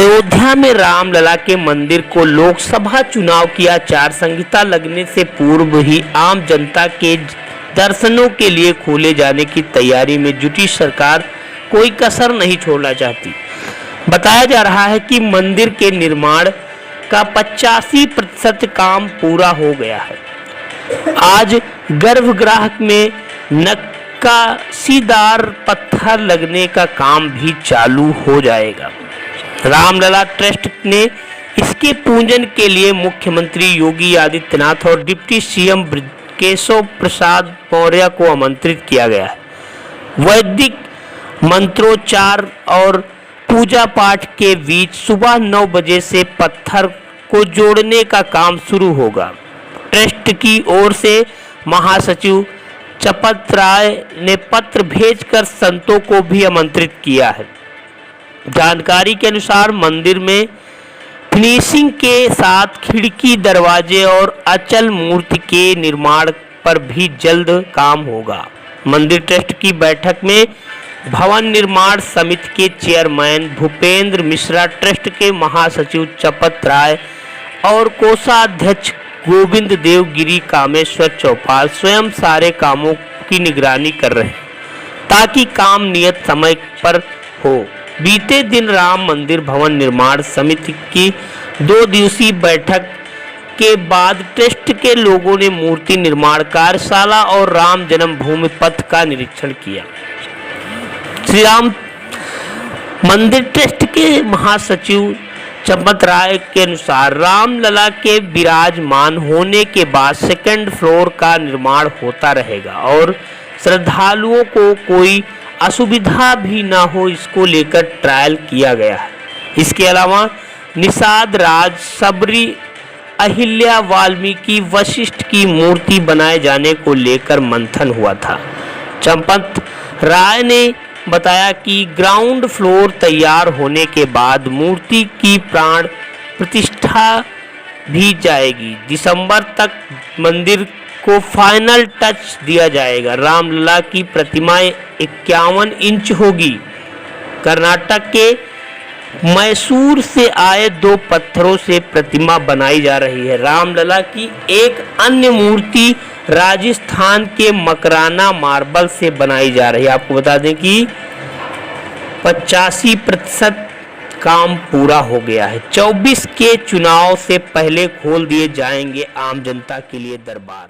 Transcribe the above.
अयोध्या में रामलला के मंदिर को लोकसभा चुनाव की आचार संहिता लगने से पूर्व ही आम जनता के दर्शनों के लिए खोले जाने की तैयारी में जुटी सरकार कोई कसर नहीं छोड़ना चाहती। बताया जा रहा है कि मंदिर के निर्माण का 85% काम पूरा हो गया है। आज गर्भगृह में नक्काशीदार पत्थर लगने का काम भी चालू हो जाएगा। रामलला ट्रस्ट ने इसके पूजन के लिए मुख्यमंत्री योगी आदित्यनाथ और डिप्टी सीएम केशव प्रसाद मौर्य को आमंत्रित किया गया है। वैदिक मंत्रोच्चार और पूजा पाठ के बीच सुबह 9 बजे से पत्थर को जोड़ने का काम शुरू होगा। ट्रस्ट की ओर से महासचिव चपत राय ने पत्र भेजकर संतों को भी आमंत्रित किया है। जानकारी के अनुसार मंदिर में फिनिशिंग के साथ खिड़की, दरवाजे और अचल मूर्ति के निर्माण पर भी जल्द काम होगा। मंदिर ट्रस्ट की बैठक में भवन निर्माण समिति के चेयरमैन भूपेंद्र मिश्रा, ट्रस्ट के महासचिव चपत राय और कोषाध्यक्ष गोविंद देव गिरी कामेश्वर चौपाल स्वयं सारे कामों की निगरानी कर रहे हैं ताकि काम नियत समय पर हो। बीते दिन राम मंदिर भवन निर्माण समिति की 2 दिवसीय बैठक के बाद ट्रस्ट के लोगों ने मूर्ति निर्माण कार्यशाला और राम जन्मभूमि पथ का निरीक्षण किया। श्री राम मंदिर ट्रस्ट के महासचिव चपत राय के अनुसार रामलला के विराजमान होने के बाद 2nd फ्लोर का निर्माण होता रहेगा और श्रद्धालुओं को कोई असुविधा भी ना हो, इसको लेकर ट्रायल किया गया है। इसके अलावा निषाद राज, सबरी, अहिल्या, वाल्मीकि, वशिष्ठ की मूर्ति बनाए जाने को लेकर मंथन हुआ था। चंपत राय ने बताया कि ग्राउंड फ्लोर तैयार होने के बाद मूर्ति की प्राण प्रतिष्ठा भी जाएगी। दिसंबर तक मंदिर को फाइनल टच दिया जाएगा। रामलला की प्रतिमाएं 51 इंच होगी। कर्नाटक के मैसूर से आए 2 पत्थरों से प्रतिमा बनाई जा रही है। रामलला की एक अन्य मूर्ति राजस्थान के मकराना मार्बल से बनाई जा रही है। आपको बता दें कि 85% काम पूरा हो गया है। 24 के चुनाव से पहले खोल दिए जाएंगे आम जनता के लिए दरबार।